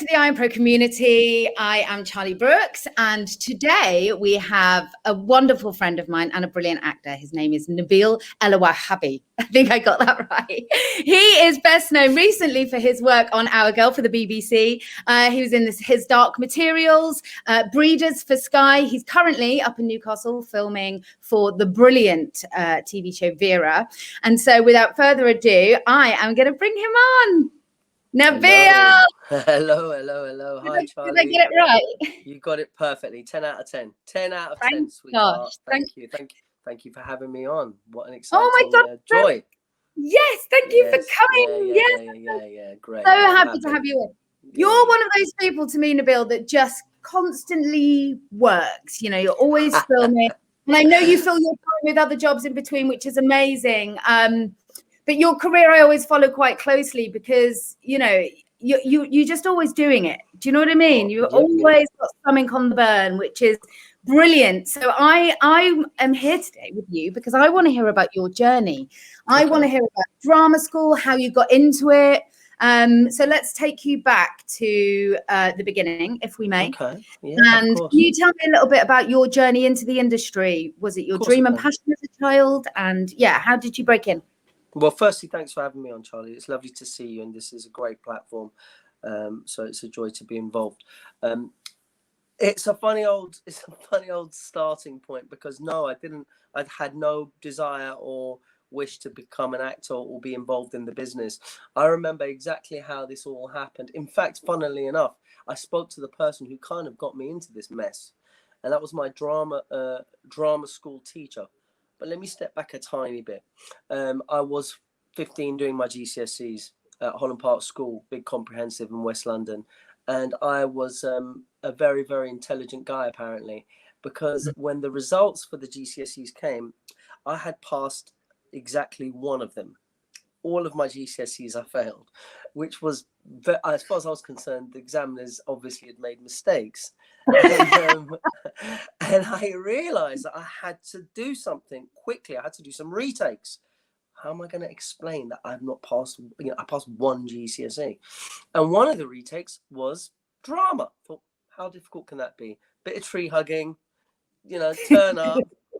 to the IAMPRO community. I am Charlie Brooks, and today we have a wonderful friend of mine and a brilliant actor. His name is Nabil Elouahabi. I think I got that right. He is best known recently for his work on Our Girl for the BBC. He was in His Dark Materials, Breeders for Sky. He's currently up in Newcastle filming for the brilliant TV show Vera. And so without further ado, I am going to bring him on. Nabil! Hello. Hi, Charlie. Did I get it right? You got it perfectly. 10 out of 10. 10 out of 10, Thank sweetheart. gosh. Thank you for having me on. What an exciting joy. Yes, thank you for coming. Yeah, great. So happy to have you in. You're one of those people to me, Nabil, that just constantly works. You know, you're always filming. And I know you fill your time with other jobs in between, which is amazing. But your career, I always follow quite closely because, you know, you're just always doing it. Do you know what I mean? You've always got something on the burn, which is brilliant. So I am here today with you because I want to hear about your journey. I want to hear about drama school, how you got into it. So let's take you back to the beginning, if we may. Okay. Yeah, and can you tell me a little bit about your journey into the industry? Was it your dream and passion as a child? And yeah, how did you break in? Well, firstly, thanks for having me on, Charlie. It's lovely to see you, and this is a great platform. So it's a joy to be involved. It's a funny old starting point because no, I had no desire or wish to become an actor or be involved in the business. I remember exactly how this all happened. In fact, funnily enough, I spoke to the person who kind of got me into this mess, and that was my drama school teacher. But let me step back a tiny bit. I was 15 doing my GCSEs at Holland Park School, big comprehensive in West London. And I was a very, very intelligent guy, apparently, because when the results for the GCSEs came, I had passed exactly one of them. All of my GCSEs I failed, which was, as far as I was concerned, the examiners obviously had made mistakes. And I realized that I had to do something quickly. I had to do some retakes. How am I going to explain that I've not passed? You know, I passed one GCSE, and one of the retakes was drama. I thought, how difficult can that be? Bit of tree hugging, you know, turn up,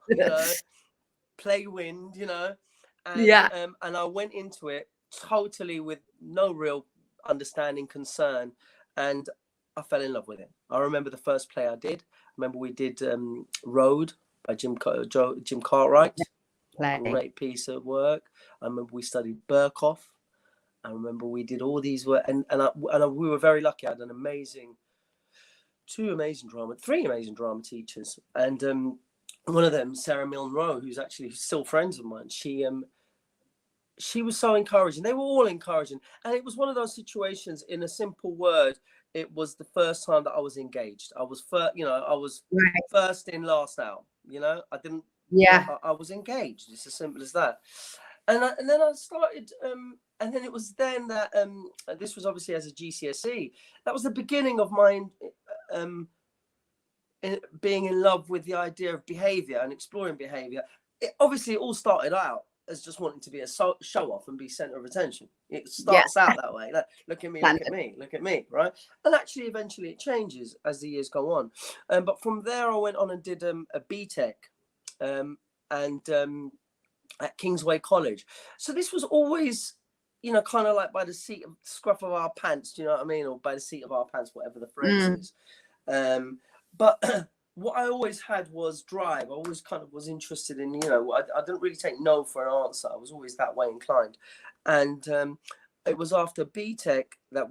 you know, play wind, you know, and and I went into it totally with no real understanding, concern, and I fell in love with it. I remember the first play I did. I remember we did Road by Jim Cartwright. Great piece of work. I remember we studied Burkoff. I remember we did all these work, and we were very lucky. I had three amazing drama teachers, and one of them, Sarah Milne-Rowe, who's actually still friends of mine. She was so encouraging. They were all encouraging, and it was one of those situations. In a simple word, it was the first time that I was engaged. I was first in, last out. You know, I didn't. Yeah, I was engaged. It's as simple as that. And then I started. And then it was then that this was obviously as a GCSE. That was the beginning of my being in love with the idea of behaviour and exploring behaviour. It all started out as just wanting to be a show off and be centre of attention. It starts out that way. Like, look at me, right? And actually, eventually, it changes as the years go on. But from there, I went on and did a BTEC, at Kingsway College. So this was always, you know, kind of like by the scruff of our pants. Do you know what I mean? Or by the seat of our pants, whatever the phrase is. But what I always had was drive. I always kind of was interested in, you know, I didn't really take no for an answer. I was always that way inclined. And it was after BTEC that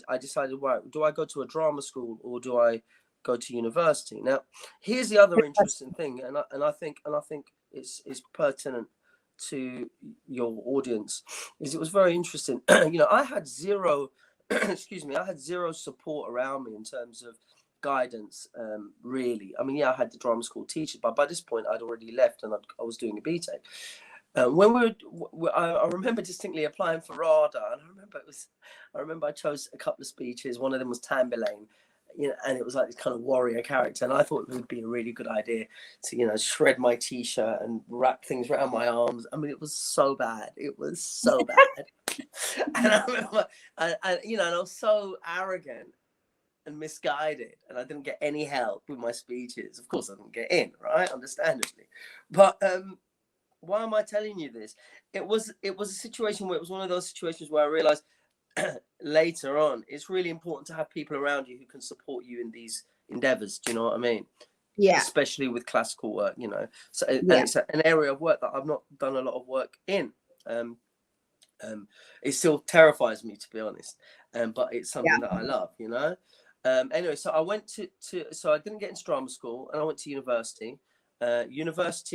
I decided, right, do I go to a drama school or do I go to university? Now, here's the other interesting thing, and I think it's pertinent to your audience, is it was very interesting. You know, I had zero support around me in terms of guidance, really. I mean, I had the drama school teacher, but by this point I'd already left and I was doing a BTEC. I remember distinctly applying for RADA, and I remember I chose a couple of speeches. One of them was Tamburlaine, you know, and it was like this kind of warrior character, and I thought it would be a really good idea to, you know, shred my t-shirt and wrap things around my arms. I mean, it was so bad. And I remember, and I was so arrogant. and misguided, and I didn't get any help with my speeches. Of course, I didn't get in, right? Understandably. But why am I telling you this? It was a situation where it was one of those situations where I realized later on, it's really important to have people around you who can support you in these endeavors. Do you know what I mean? Yeah. Especially with classical work, you know. So, and Yeah. it's an area of work that I've not done a lot of work in. It still terrifies me, to be honest. But it's something that I love, you know. Anyway, so I went so I didn't get into drama school, and I went to university. I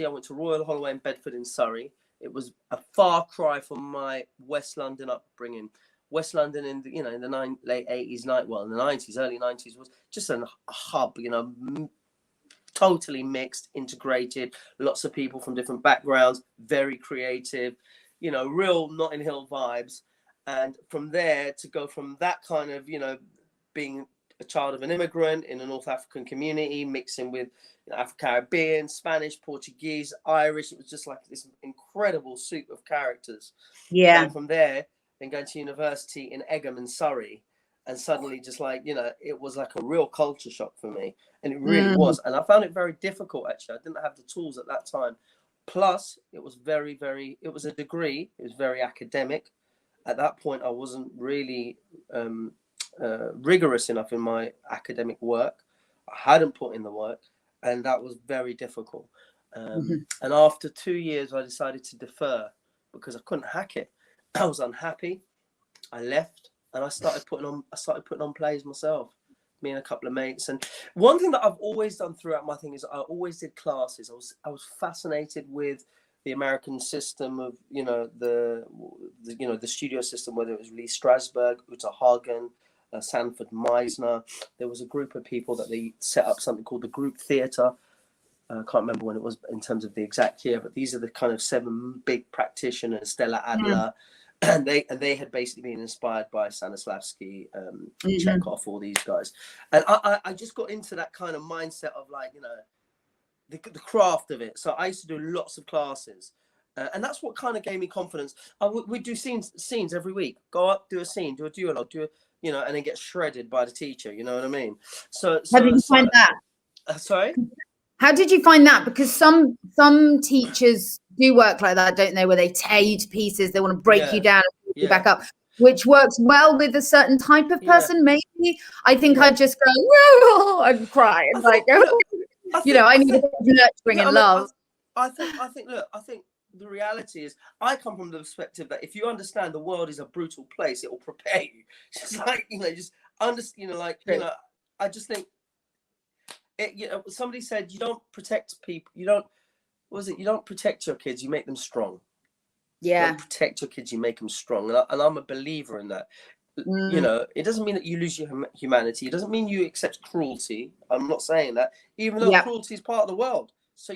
went to Royal Holloway in Bedford in Surrey. It was a far cry from my West London upbringing. West London in the, in the late 80s, in the 90s, early 90s was just a hub, totally mixed, integrated, lots of people from different backgrounds, very creative, real Notting Hill vibes. And from there to go from that kind of, being a child of an immigrant in a North African community, mixing with Afro-Caribbean, Spanish, Portuguese, Irish. It was just like this incredible soup of characters. Yeah. And from there, then going to university in Egham in Surrey. And suddenly just like, it was like a real culture shock for me. And it really was. And I found it very difficult, actually. I didn't have the tools at that time. Plus, it was it was a degree. It was very academic. At that point, I wasn't really rigorous enough in my academic work. I hadn't put in the work. And that was very difficult. And after 2 years, I decided to defer because I couldn't hack it. I was unhappy. I left. And I started putting on plays myself, me and a couple of mates. And one thing that I've always done throughout my thing is I always did classes. I was fascinated with the American system of the studio system, whether it was Lee Strasberg, Uta Hagen, Sanford Meisner. There was a group of people that they set up something called the group theatre. I can't remember when it was in terms of the exact year, but these are the kind of 7 big practitioners, Stella Adler. And they had basically been inspired by Stanislavski, Chekhov, all these guys. And I just got into that kind of mindset of like, the craft of it. So I used to do lots of classes. And that's what kind of gave me confidence. We'd do scenes every week. Go up, do a scene, do a duologue, and then get shredded by the teacher. You know what I mean? So how did you find that? Sorry? How did you find that? Because some teachers do work like that, don't they? Where they tear you to pieces, they want to break you down and pick you back up, which works well with a certain type of person. Maybe I think I'd just go whoa and cry and I need a bit of nurturing and love. I think the reality is, I come from the perspective that if you understand the world is a brutal place, it will prepare you. Just like just understand. I just think. Somebody said you don't protect people. You don't protect your kids. You make them strong. Yeah. You don't protect your kids. You make them strong. And I'm a believer in that. It doesn't mean that you lose your humanity. It doesn't mean you accept cruelty. I'm not saying that. Even though cruelty is part of the world. So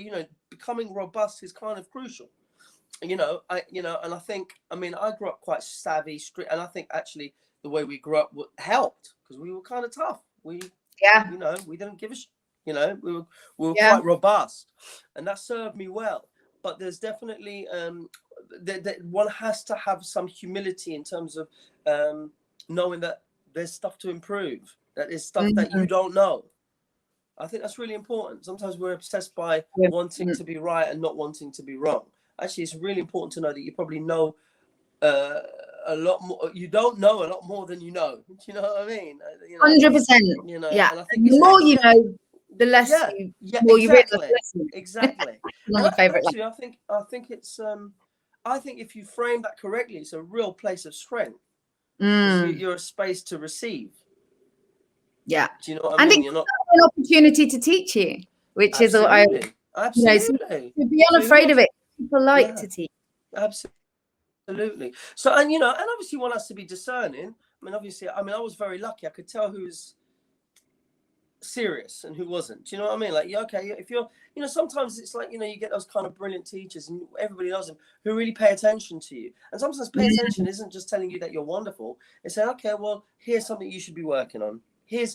becoming robust is kind of crucial. And I think. I grew up quite savvy, strict, and I think actually the way we grew up helped because we were kind of tough. We didn't give a shit. We were quite robust, and that served me well. But there's definitely that one has to have some humility in terms of knowing that there's stuff to improve, that there's stuff that you don't know. I think that's really important. Sometimes we're obsessed by wanting to be right and not wanting to be wrong. Actually, it's really important to know that you probably know a lot more. You don't know a lot more than you know. Do you know what I mean? 100%. Yeah. And I think the more you know, the less you realize. Exactly. One of my favorite. Actually, I think it's I think if you frame that correctly, it's a real place of strength. You're a space to receive. Yeah. Do you know what I mean? And you're not an opportunity to teach you, which is what I absolutely to be unafraid of it. People like to teach. Absolutely. So and obviously you want us to be discerning. I was very lucky. I could tell who's serious and who wasn't. Do you know what I mean? Like, if you're, sometimes it's like, you get those kind of brilliant teachers and everybody knows them who really pay attention to you. And sometimes pay attention isn't just telling you that you're wonderful. It's saying, okay, well, here's something you should be working on. Here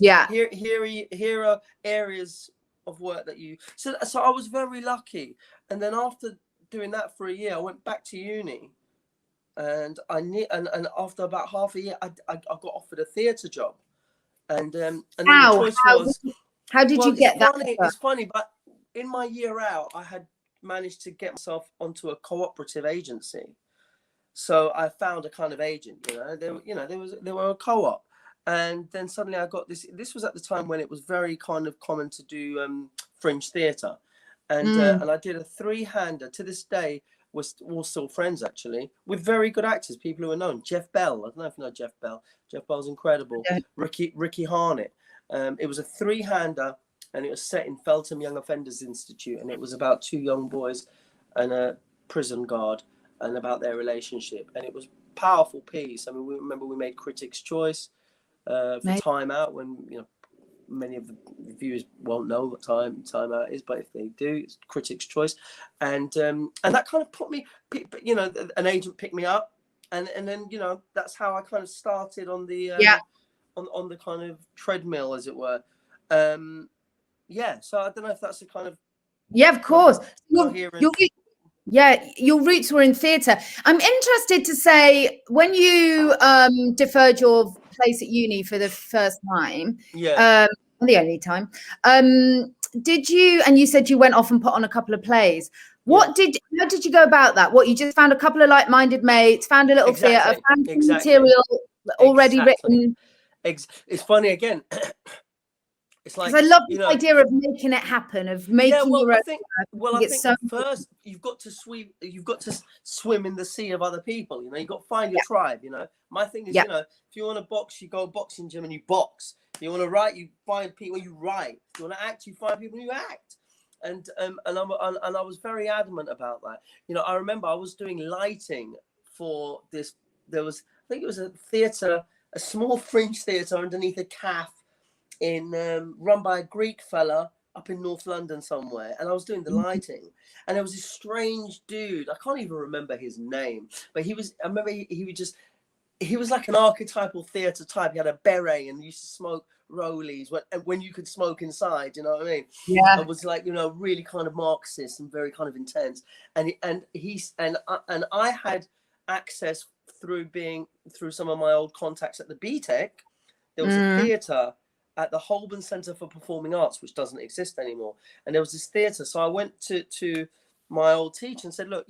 are areas of work that you. So I was very lucky. And then after doing that for a year, I went back to uni. And and after about half a year, I got offered a theatre job And then the choice was, how did you get that? It's funny, but in my year out, I had managed to get myself onto a cooperative agency. So I found a kind of agent, they were a co-op. And then suddenly I got this. This was at the time when it was very kind of common to do fringe theatre, and I did a 3-hander. To this day, we're still friends actually, with very good actors, people who are known. Jeff Bell, I don't know if you know Jeff Bell. Jeff Bell's incredible. Ricky Harnett. It was a 3-hander, and it was set in Feltham Young Offenders Institute, and it was about 2 young boys and a prison guard, and about their relationship, and it was a powerful piece. I mean, we made Critics' Choice for Time Out, when many of the viewers won't know what Time Out is, but if they do, it's Critics' Choice, and that kind of put me, an agent picked me up, and then that's how I kind of started on the on the kind of treadmill, as it were. So I don't know if that's the kind of of course. Your roots were in theatre. I'm interested to say, when you deferred your place at uni for the first time, the only time, did you? And you said you went off and put on a couple of plays. How did you go about that? What, you just found a couple of like-minded mates, found a little theatre, found some material already written? It's funny again. It's like, I love the idea of making it happen, of making your own. I think first you've got to swim in the sea of other people. You've got to find your tribe. My thing is, if you want to box, you go to a boxing gym and you box. If you want to write, you find people you write. If you want to act, you find people you act. And I was very adamant about that. I remember I was doing lighting for this. I think it was a theatre, a small fringe theatre underneath a cafe, run by a Greek fella up in North London somewhere, and I was doing the lighting, and there was this strange dude. I can't even remember his name, but I remember he was like an archetypal theatre type. He had a beret and used to smoke rollies when you could smoke inside. You know what I mean? Yeah. It was like really kind of Marxist and very kind of intense. And I had access through some of my old contacts at the BTEC. There was a theatre at the Holborn Centre for Performing Arts, which doesn't exist anymore. And there was this theatre. So I went to my old teacher and said, look,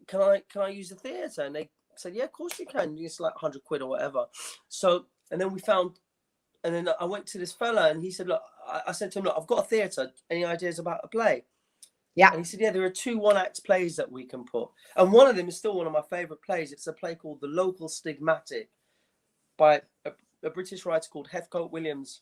can I use the theatre? And they said, yeah, of course you can. It's like 100 quid or whatever. So, and then I went to this fella, and he said, look, I said to him, look, I've got a theatre. Any ideas about a play? Yeah. And he said, yeah, there are 2 one-act plays that we can put. And one of them is still one of my favourite plays. It's a play called The Local Stigmatic, by a British writer called Heathcote Williams.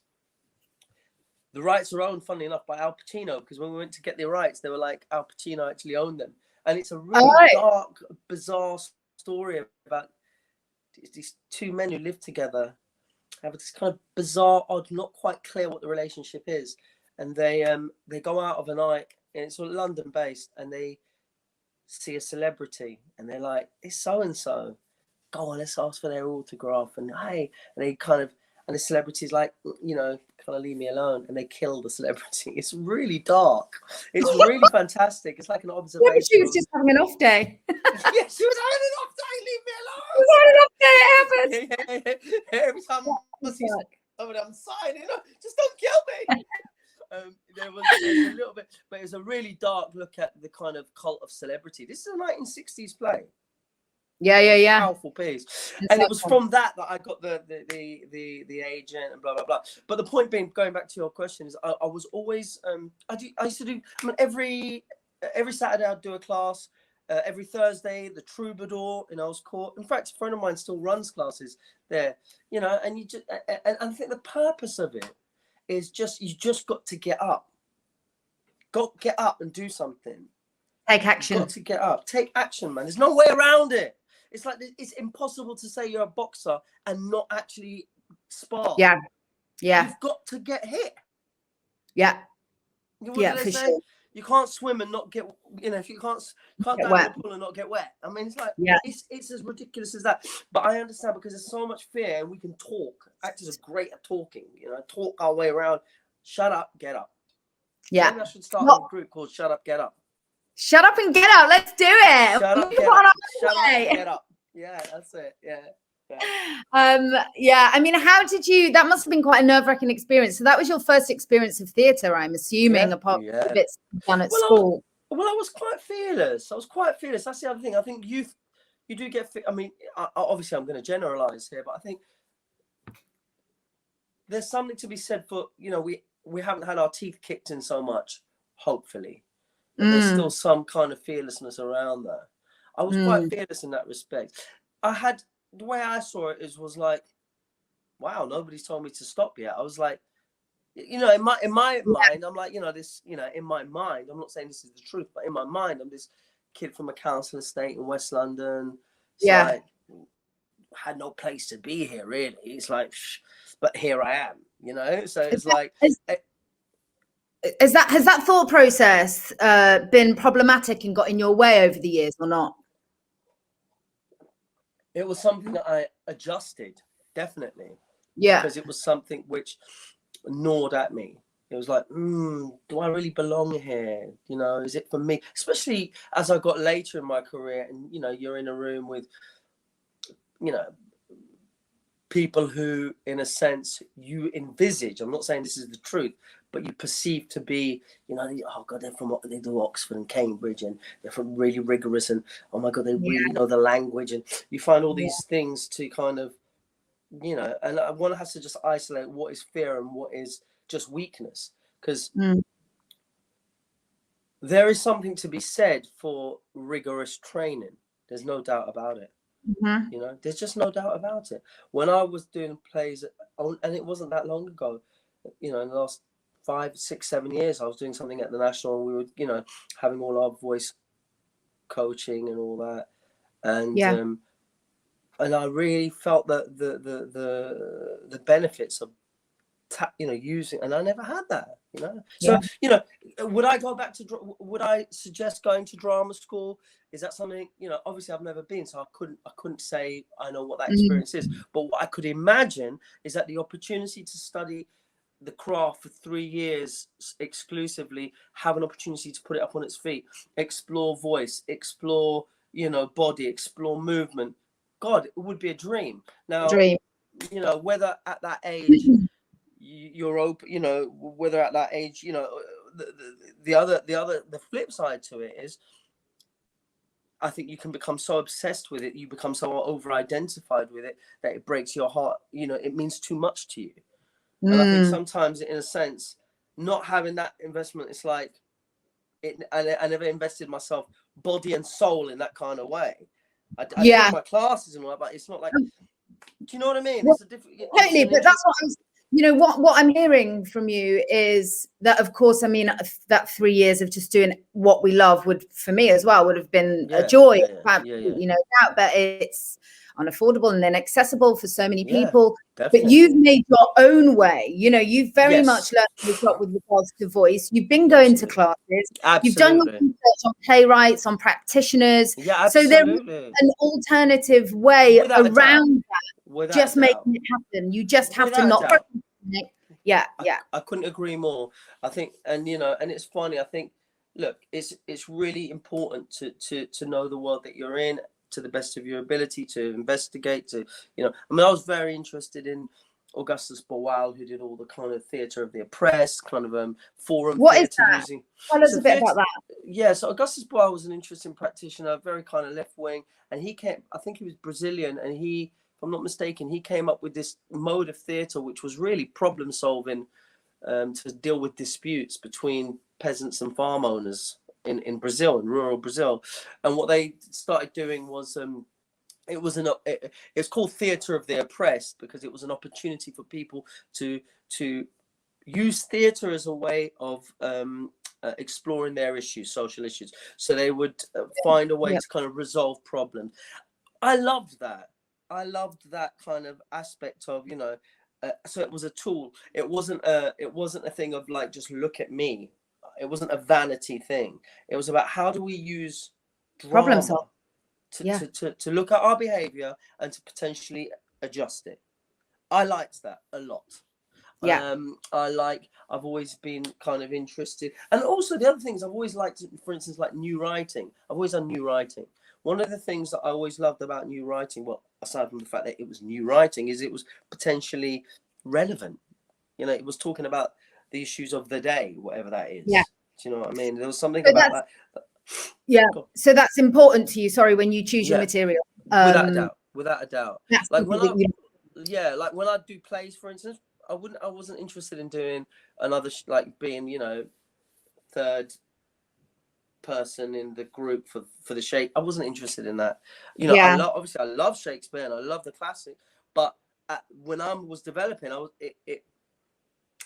The rights are owned, funnily enough, by Al Pacino, because when we went to get the rights, they were like, Al Pacino actually owned them. And it's a really dark, bizarre story about these 2 men who live together, have this kind of bizarre, odd, not quite clear what the relationship is. And they go out of a night, and it's all London-based, and they see a celebrity, and they're like, it's so-and-so. Go on, let's ask for their autograph, and hey, and they kind of, and the celebrity's like, kind of leave me alone, and they kill the celebrity. It's really dark. It's really fantastic. It's like an observation. Yeah, but she was just having an off day. Yeah, she was having an off day. Leave me alone. She was having an off day. It happens. Yeah. Every time I see someone, I'm signing, just don't kill me. There was a little bit, but it was a really dark look at the kind of cult of celebrity. This is a 1960s play. Yeah. Powerful piece. And it was from that I got the agent and blah blah blah. But the point being, going back to your question, is I was always I used to do, every Saturday I'd do a class. Every Thursday, the Troubadour in Earls Court. In fact, a friend of mine still runs classes there. And you just, and I think the purpose of it is you just got to get up. Get up and do something. Take action. Got to get up. Take action, man. There's no way around it. It's like, it's impossible to say you're a boxer and not actually spar. Yeah. You've got to get hit. Yeah. For sure. You can't swim and not get, if you can't dive in the pool and not get wet. I mean, it's like, it's as ridiculous as that. But I understand, because there's so much fear, and we can talk. Actors are great at talking, talk our way around. Shut up, get up. Yeah. Maybe I should start a group called Shut Up, Get Up. Shut up and get out. Let's do it. Shut up, get up. Shut up, get up. Yeah, that's it. Yeah. Yeah, I mean, how did you, that must have been quite a nerve-wracking experience. So that was your first experience of theatre, I'm assuming, apart from the bits done at school. Well, I was quite fearless. That's the other thing. I think you do get, I mean, obviously I'm going to generalize here, but I think there's something to be said for, you know, we haven't had our teeth kicked in so much, hopefully. But there's still some kind of fearlessness around there. I was quite fearless in that respect. The way I saw it was like, wow, nobody's told me to stop yet. I was like, you know, in my mind, I'm like, you know, this, you know, in my mind, I'm not saying this is the truth, but in my mind, I'm this kid from a council estate in West London. It's like, had no place to be here, really. It's like, but here I am, you know. So it's like, has that thought process been problematic and got in your way over the years or not? It was something that I adjusted, definitely. Yeah. Because it was something which gnawed at me. It was like, do I really belong here? You know, is it for me? Especially as I got later in my career, and you know, you're in a room with, you know, people who, in a sense, you envisage. I'm not saying this is the truth, but you perceive to be, you know, oh God, they do Oxford and Cambridge, and they're from really rigorous, and oh my God, they really know the language, and you find all these things to kind of, you know, and one has to just isolate what is fear and what is just weakness, because there is something to be said for rigorous training. There's no doubt about it. You know, there's just no doubt about it. When I was doing plays, and it wasn't that long ago, you know, in the last 5, 6, 7 years, I was doing something at the National, and we were, you know, having all our voice coaching and all that, and I really felt that the benefits of you know, using, and I never had that, you know. So you know, would I suggest going to drama school? Is that something, you know, obviously I've never been, so I couldn't say I know what that experience is, but what I could imagine is that the opportunity to study the craft for 3 years exclusively, have an opportunity to put it up on its feet, explore voice, explore, you know, body, explore movement. God, it would be a dream. Now, you know, whether at that age you're open, you know, whether at that age, you know, the flip side to it is, I think you can become so obsessed with it, you become so over identified with it, that it breaks your heart. You know, it means too much to you. And I think sometimes, in a sense, not having that investment, it's like, I never invested myself body and soul in that kind of way. I did my classes and all that, but it's not like, do you know what I mean? It's a different. Totally, but that's what I'm. You know, what I'm hearing from you is that, of course, I mean, that 3 years of just doing what we love would, for me as well, would have been a joy. You know, doubt that it's unaffordable and inaccessible for so many people. But you've made your own way. You know, you've very much learned your job with regards to voice. You've been going to classes. You've done your research on playwrights, on practitioners. So there is an alternative way around that. Just making it happen. You just have to not. I couldn't agree more. I think, and you know, and it's funny. I think, look, it's really important to know the world that you're in to the best of your ability, to investigate, to, you know. I mean, I was very interested in Augustus Boal, who did all the kind of theatre of the oppressed, kind of forum. What is that? Tell us a bit about that. Yeah, so Augustus Boal was an interesting practitioner, very kind of left wing, and he came. I think he was Brazilian, and he, if I'm not mistaken, he came up with this mode of theatre which was really problem solving, to deal with disputes between peasants and farm owners in Brazil, in rural Brazil. And what they started doing was, it's called theatre of the oppressed, because it was an opportunity for people to use theatre as a way of exploring their issues, social issues. So they would find a way to kind of resolve problems. I loved that. I loved that kind of aspect of, you know, so it was a tool. It wasn't a thing of like, just look at me. It wasn't a vanity thing. It was about, how do we use drama to look at our behavior and to potentially adjust it. I liked that a lot. I've always been kind of interested. And also the other things I've always liked, for instance, like new writing. I've always done new writing, one of the things that I always loved about new writing, well, aside from the fact that it was new writing, is it was potentially relevant. You know, it was talking about the issues of the day, whatever that is. Yeah. Do you know what I mean? There was something So about that. Yeah. So that's important to you. Sorry, when you choose your material. Without a doubt. Without a doubt. That's Like when like when I do plays, for instance, I wasn't interested in doing another like being, you know, third person in the group for the Shakespeare. I wasn't interested in that. You know, obviously I love Shakespeare and I love the classic, but when I was developing,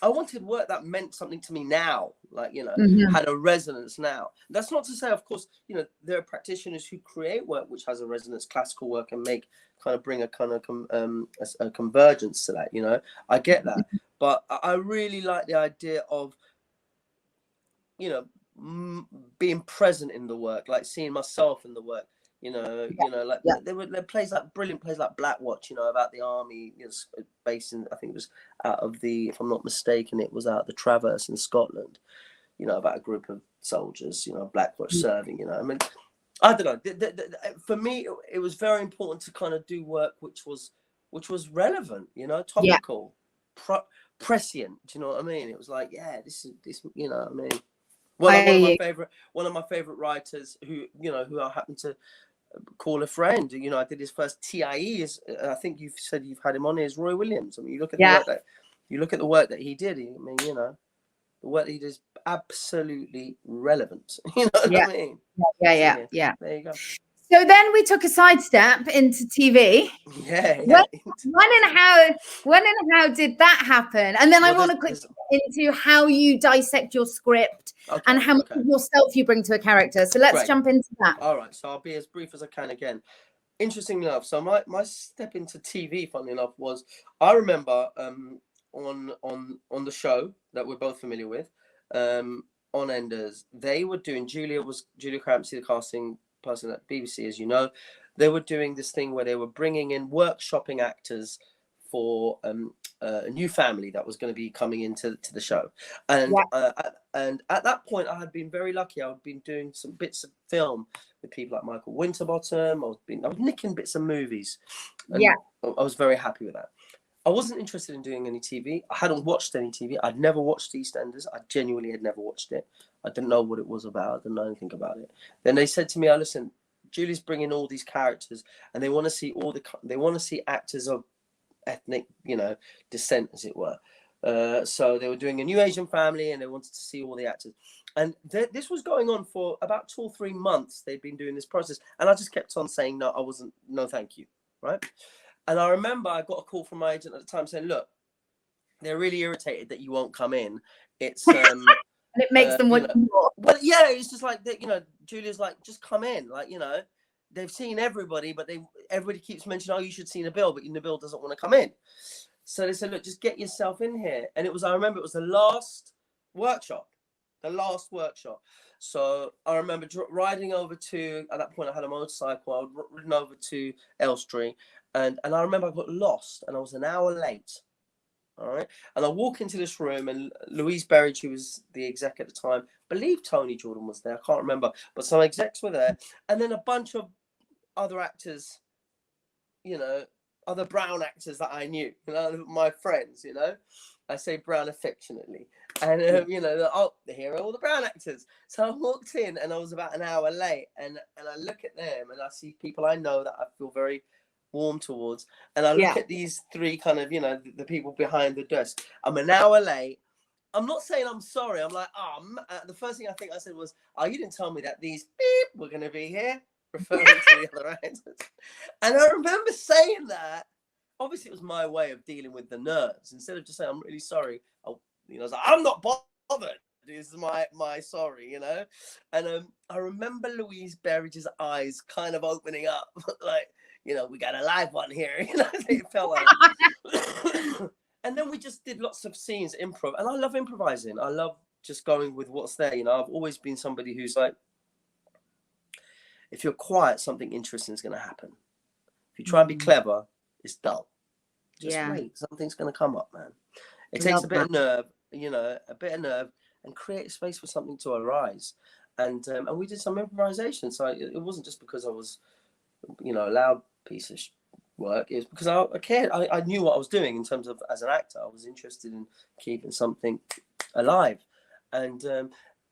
I wanted work that meant something to me now, like, you know, had a resonance now. That's not to say, of course, you know, there are practitioners who create work which has a resonance, classical work, and bring a kind of a convergence to that, you know. I get that. But I really like the idea of, you know, being present in the work, like seeing myself in the work. You know, like there were plays, like brilliant plays like Black Watch, you know, about the army, you know, based in, I think it was out of the, if I'm not mistaken, it was out of the Traverse in Scotland, you know, about a group of soldiers, you know, Black Watch serving, you know. I mean, I don't know. For me, it was very important to kind of do work which was relevant, you know, topical, prescient. Do you know what I mean? It was like, yeah, this, you know what I mean? One of my favorite writers who I happen to call a friend, you know, I did his first TIE, I think you've said you've had him on here, is Roy Williams. I mean, you look at the work that he did. I mean, you know, the work that he did is absolutely relevant. You know what I mean? Yeah. There you go. So then we took a sidestep into TV. Yeah. When and how did that happen? And then I want to quickly get into how you dissect your script and how much of yourself you bring to a character. So let's jump into that. All right. So I'll be as brief as I can again. Interestingly enough, so my step into TV, funnily enough, was, I remember on the show that we're both familiar with, on Enders, they were doing, Julia Crampsey, the casting person at BBC, as you know, they were doing this thing where they were bringing in workshopping actors for a new family that was going to be coming into the show, and at that point I had been very lucky. I had been doing some bits of film with people like Michael Winterbottom. I was nicking bits of movies, and I was very happy with that. I wasn't interested in doing any TV. I hadn't watched any TV. I'd never watched EastEnders. I genuinely had never watched it. I didn't know what it was about. I didn't know anything about it. Then they said to me, listen, Julie's bringing all these characters, and they want to see actors of ethnic, you know, descent, as it were. So they were doing a new Asian family, and they wanted to see all the actors. And this was going on for about 2 or 3 months. They'd been doing this process, and I just kept on saying no. I wasn't. No, thank you. Right. And I remember I got a call from my agent at the time saying, look, they're really irritated that you won't come in. It's and it makes them want more. Well, yeah, it's just like that, you know, Julia's like, just come in. Like, you know, they've seen everybody, but everybody keeps mentioning, oh, you should see Nabil, but Nabil doesn't want to come in. So they said, look, just get yourself in here. And I remember it was the last workshop. So I remember riding over to, at that point I had a motorcycle, I was ridden over to Elstree, and I remember I got lost and I was an hour late. All right. And I walk into this room, and Louise Berridge, who was the exec at the time, believe Tony Jordan was there. I can't remember, but some execs were there. And then a bunch of other actors, you know, other brown actors that I knew, you know, my friends, you know, I say brown affectionately. And, you know, here are all the brown actors. So I walked in and I was about an hour late, and I look at them and I see people I know that I feel very warm towards, and I look at these three kind of, you know, the people behind the desk. I'm an hour late. I'm not saying I'm sorry. I'm like, the first thing I think I said was, you didn't tell me that these beep were going to be here, referring to the other actors. And I remember saying that. Obviously, it was my way of dealing with the nerves. Instead of just saying, I'm really sorry, I was like, I'm not bothered. This is my sorry, you know. And I remember Louise Berridge's eyes kind of opening up, like, you know, we got a live one here, you know. It felt like. And then we just did lots of scenes, improv, and I love improvising. I love just going with what's there, you know. I've always been somebody who's like, if you're quiet, something interesting is going to happen. If you try and be clever, it's dull. Just wait, something's going to come up, man. It takes a bit of nerve, you know, and create a space for something to arise. and we did some improvisation. So it wasn't just because I was, you know, a loud piece of work. It was because I cared. I knew what I was doing in terms of, as an actor, I was interested in keeping something alive, and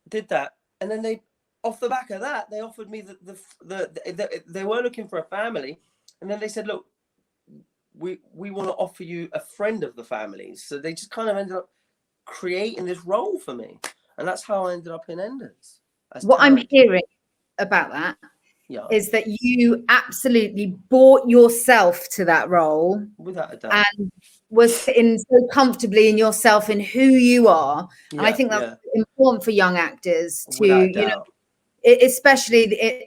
did that. And then they, off the back of that, they offered me they were looking for a family, and then they said, look, we want to offer you a friend of the family. So they just kind of ended up creating this role for me, and that's how I ended up in Enders. What I'm hearing about that is that you absolutely bought yourself to that role, without a doubt, and was sitting so comfortably in yourself, in who you are. And I think that's important for young actors to, you know, especially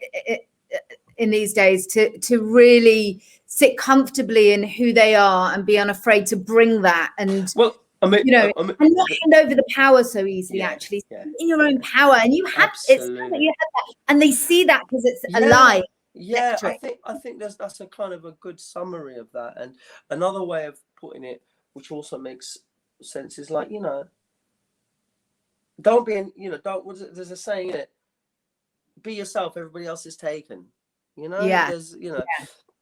in these days, to really sit comfortably in who they are and be unafraid to bring that. And I mean, you know, and not hand over the power so easily. Actually, in your own power, and you have it's that you have that, and they see that because it's alive. Yeah, I think that's a kind of a good summary of that. And another way of putting it, which also makes sense, is like, you know, don't be in, you know, there's a saying in it, be yourself, everybody else is taken. You know, there's, you know.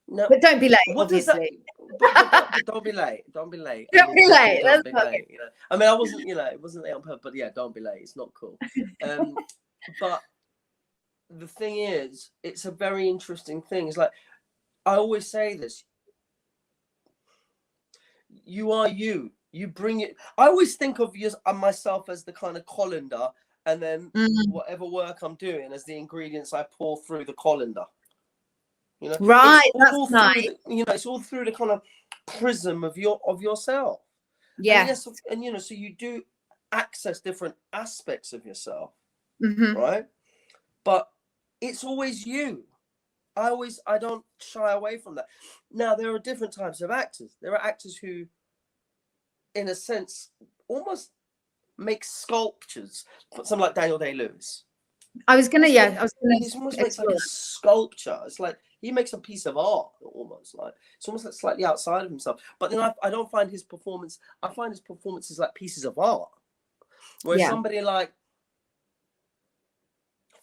No, but don't be late. Obviously, but don't be late. Don't be late. Don't be late. Don't be late. You know, I mean, I wasn't, you know, it wasn't late on purpose, but yeah, don't be late. It's not cool. But the thing is, it's a very interesting thing. It's like, I always say this: you are you. You bring it. I always think of myself as the kind of colander, and then whatever work I'm doing as the ingredients I pour through the colander. You know, right? That's nice. You know, it's all through the kind of prism of yourself. Yeah. And you know, so you do access different aspects of yourself, right? But it's always you. I don't shy away from that. Now, there are different types of actors. There are actors who, in a sense, almost make sculptures. Something like Daniel Day-Lewis. It's almost makes like a sculpture. It's like he makes a piece of art, almost like it's almost like slightly outside of himself. But then I don't find his performance. I find his performances like pieces of art. Whereas somebody like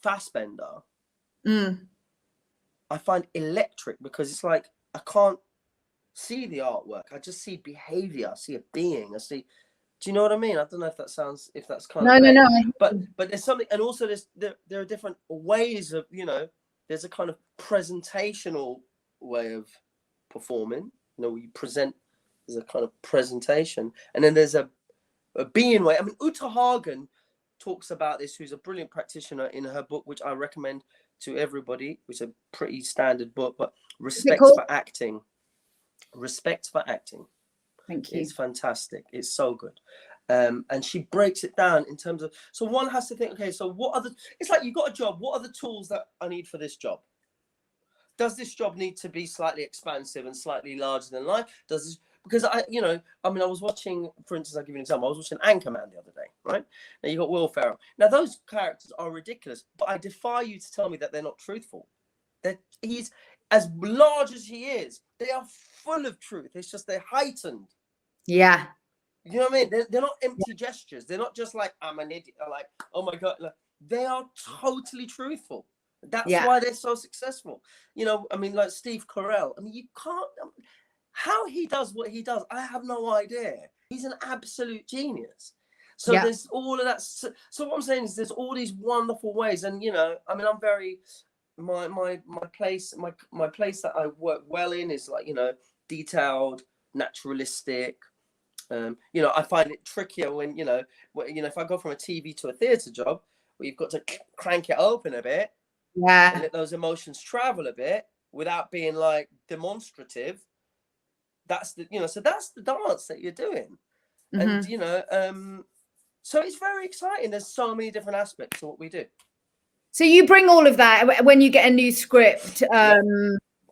Fassbender, I find electric, because it's like I can't see the artwork. I just see behavior. I see a being. I see. Do you know what I mean? I don't know if that's kind of no. But there's something, and also there are different ways of, you know, there's a kind of presentational way of performing. You know, you present, there's a kind of presentation, and then there's a being way. I mean, Uta Hagen talks about this, who's a brilliant practitioner, in her book, which I recommend to everybody. It's a pretty standard book, but Respect for Acting. Respect for Acting. Thank you. It's fantastic. It's so good. And she breaks it down in terms of, so one has to think, okay, so what are it's like, you got a job. What are the tools that I need for this job? Does this job need to be slightly expansive and slightly larger than life? Because I was watching, for instance, I'll give you an example. I was watching Anchorman the other day, right? Now you got Will Ferrell. Now those characters are ridiculous, but I defy you to tell me that they're not truthful. That he's, as large as he is, they are full of truth. It's just they're heightened. Yeah. You know what I mean? They're not empty gestures. They're not just like, I'm an idiot. Or like, oh my God. Like, they are totally truthful. That's why they're so successful. You know, I mean, like Steve Carell. I mean, you can't, how he does what he does, I have no idea. He's an absolute genius. So there's all of that. So what I'm saying is there's all these wonderful ways. And, you know, I mean, I'm very, my place that I work well in is like, you know, detailed, naturalistic. You know, I find it trickier when, you know, if I go from a TV to a theatre job, where you've got to crank it open a bit, and let those emotions travel a bit without being like demonstrative. That's the, you know, so that's the dance that you're doing, and you know, so it's very exciting. There's so many different aspects to what we do. So you bring all of that when you get a new script.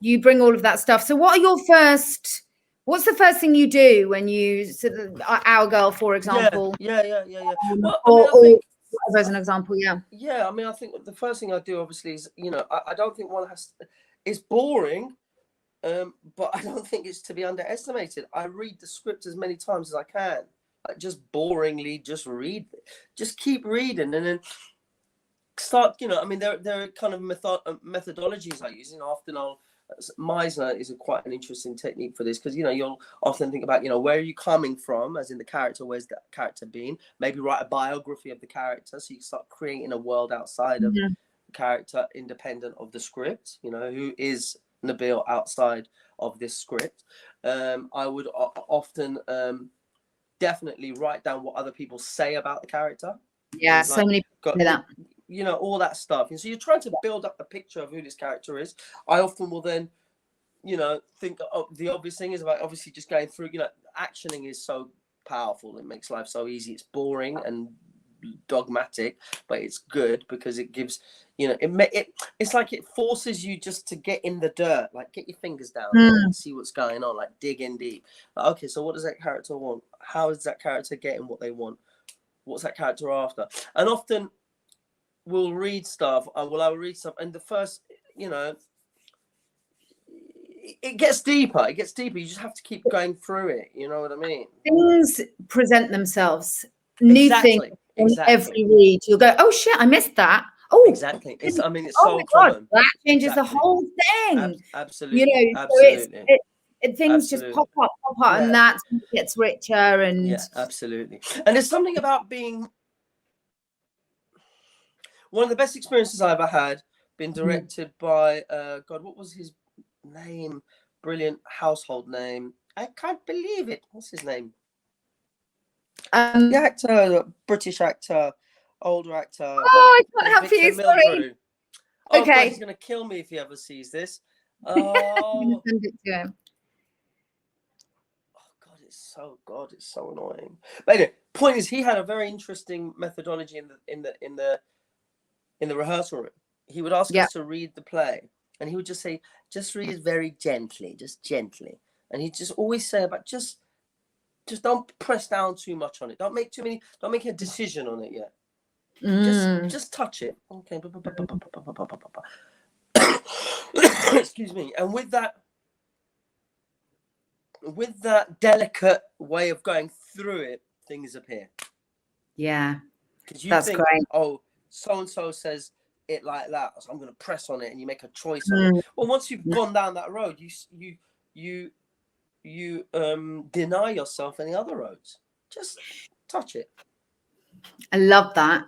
You bring all of that stuff. So what's the first thing you do when you sort of, Our Girl, for example? Yeah. Well, or as an example, Yeah, I mean, I think the first thing I do, obviously, is, you know, I don't think one has. It's boring, but I don't think it's to be underestimated. I read the script as many times as I can, like just boringly, just read, just keep reading, and then start, I mean, there are kind of methodologies I use. Often Meisner is quite an interesting technique for this, because you'll often think about where are you coming from, as in the character, where's that character been, maybe write a biography of the character, so you can start creating a world outside of the character, independent of the script. Who is Nabil outside of this script? I would often definitely write down what other people say about the character. Yeah, so many people say that. All that stuff. And so you're trying to build up a picture of who this character is. I often will then, think the obvious thing is about obviously just going through, actioning is so powerful. It makes life so easy. It's boring and dogmatic, but it's good because it gives, it's like it forces you just to get in the dirt, like get your fingers down and see what's going on, like dig in deep. Like, okay, so what does that character want? How is that character getting what they want? What's that character after? And often we'll read stuff. I will read stuff, and the first, it gets deeper. It gets deeper. You just have to keep going through it. You know what I mean? Things present themselves. New things in every read. You'll go, oh shit, I missed that. Oh, exactly. It's so my common. God, that changes the whole thing. Absolutely. So things just pop up, and that gets richer. And absolutely. And there's something about being one of the best experiences I ever had, been directed by God, what was his name? Brilliant household name. I can't believe it. What's his name? The actor, British actor, older actor. Oh, I can't help you. Sorry. Oh, okay. God, he's gonna kill me if he ever sees this. Oh, I'm gonna send it to him. God, it's so annoying. But anyway, point is, he had a very interesting methodology in the rehearsal room. He would ask us to read the play, and he would just say, just read it very gently, just gently. And he'd just always say about just don't press down too much on it. Don't make a decision on it yet. Just touch it. Okay. Excuse me. And with that delicate way of going through it, things appear. Yeah. Because you think, great. Oh, so-and-so says it like that, so I'm going to press on it, and you make a choice on it. Well, once you've gone down that road, you deny yourself any other roads. Just touch it. I love that.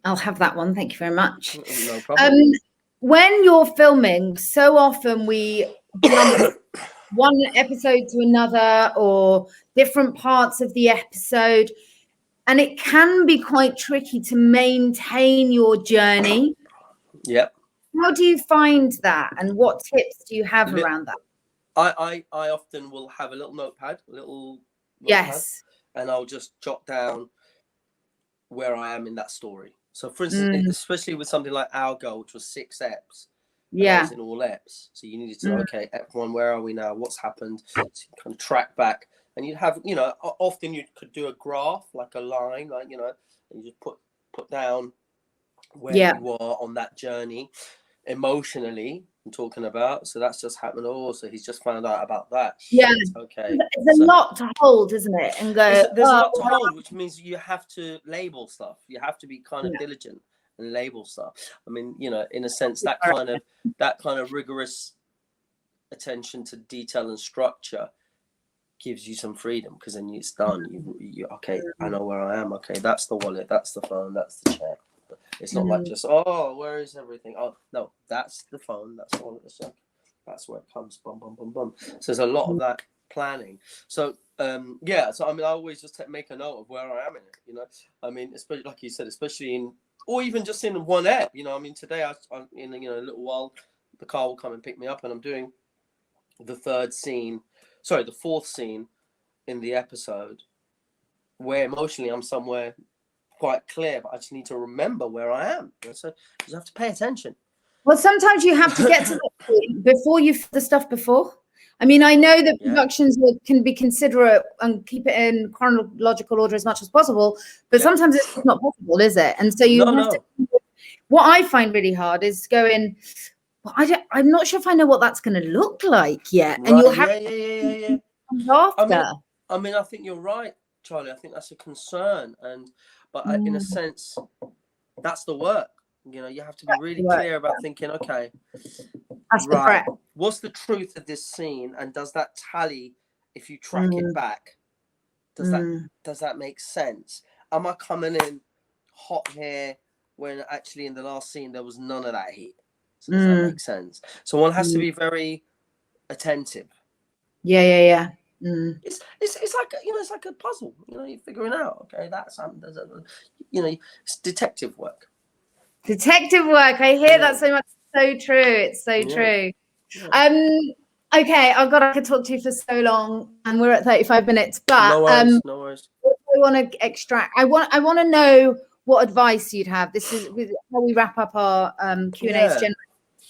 I'll have that one. Thank you very much. No problem. When you're filming, so often we jump one episode to another, or different parts of the episode, and it can be quite tricky to maintain your journey. Yep. How do you find that, and what tips do you have around that? I often will have a little notepad, and I'll just jot down where I am in that story. So, for instance, especially with something like Our Girl, which was 6 eps. I was in all eps. So you needed to know, okay, ep 1, where are we now? What's happened? So you kind of track back. And you'd have, often you could do a graph, like a line, and you just put down where you are on that journey emotionally. I'm talking about. So that's just happened. Oh, so he's just found out about that. Yeah. Okay. There's a lot to hold, isn't it? And go. There's a lot to hold, which means you have to label stuff. You have to be kind of diligent and label stuff. I mean, in a sense, that kind of rigorous attention to detail and structure gives you some freedom, because then it's done. You okay, I know where I am. Okay, that's the wallet, that's the phone, that's the check. It's not like just, where is everything? Oh no, that's the phone, that's the wallet, that's where it comes. Boom, boom, boom, boom. So there's a lot of that planning. So so I mean, I always just make a note of where I am in it. I mean, especially like you said, especially in, or even just in one ep. I mean, today I'm in a little while, the car will come and pick me up, and I'm doing the 4th scene in the episode, where emotionally I'm somewhere quite clear, but I just need to remember where I am. So you just have to pay attention. Well, sometimes you have to get to the point before you the stuff before. I mean, I know that productions can be considerate and keep it in chronological order as much as possible, but sometimes it's not possible, is it? And so you have to. What I find really hard is going, well, I'm not sure if I know what that's going to look like yet. And you'll have after. I mean, I think you're right, Charlie. I think that's a concern, but in a sense, that's the work. You know, you have to be really clear about thinking, okay, That's the right, threat. what's the truth of this scene, and does that tally if you track it back? Does that make sense? Am I coming in hot here when actually in the last scene there was none of that heat? So does that make sense? So one has to be very attentive. Yeah. It's like, you know, it's like a puzzle. You know, you're figuring out, okay, that's you know, it's detective work. Detective work. I hear that so much. So true. It's so true. Okay, I could talk to you for so long, and we're at 35 minutes. But no worries. I want to extract. I want to know what advice you'd have. This is how we wrap up our Q&As generally.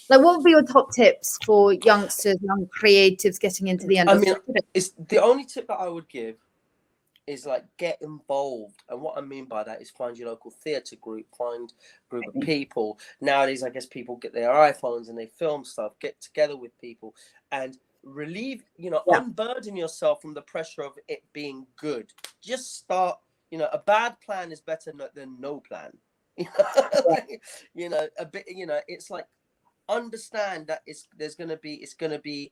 Like, what would be your top tips for youngsters, young creatives getting into the industry? I mean, it's the only tip that I would give is like get involved, and what I mean by that is find your local theatre group, find a group of people. Nowadays, I guess people get their iPhones and they film stuff. Get together with people and relieve, you know, unburden yourself from the pressure of it being good. Just start. You know, a bad plan is better than no plan. You know, a bit. You know, it's like understand that it's gonna be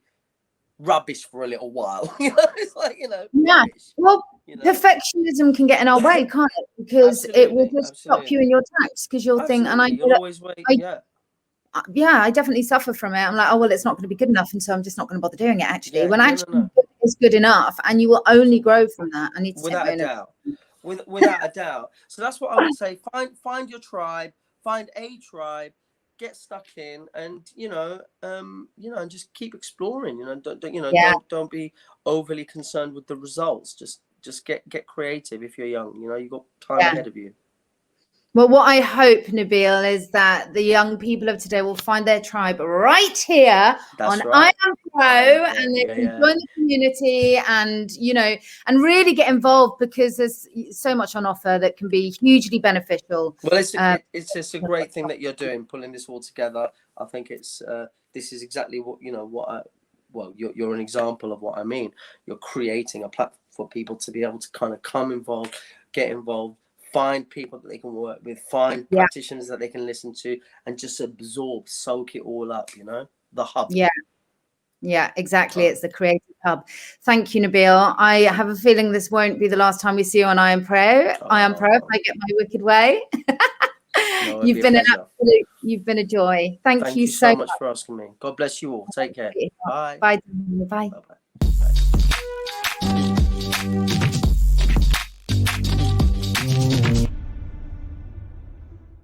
rubbish for a little while. You know, it's like, you know, rubbish. Well, you know? Perfectionism can get in our way, can't it? Because it will just stop you in your tracks, because you'll think, and you'll always wait. I definitely suffer from it. I'm like, oh well, it's not going to be good enough, and so I'm just not going to bother doing it. Actually, when actually it's good enough, and you will only grow from that. I need to without a doubt. Without a doubt. So that's what I would say. Find your tribe. Find a tribe. Get stuck in, and and just keep exploring. Don't be overly concerned with the results. Just get creative. If you're young, you've got time ahead of you. Well, what I hope, Nabil, is that the young people of today will find their tribe right here on IAMPRO, and they can join the community and really get involved, because there's so much on offer that can be hugely beneficial. Well, it's just a great thing that you're doing, pulling this all together. I think this is exactly what you're an example of what I mean. You're creating a platform for people to be able to kind of come involved, get involved, find people that they can work with, find practitioners that they can listen to, and just absorb, soak it all up, the hub. Yeah, exactly. It's the creative hub. Thank you, Nabil. I have a feeling this won't be the last time we see you on IAMPRO. If I get my wicked way. No, you've been a joy. Thank you so much for asking me. God bless you all. Take care. Bye. Bye. Bye-bye.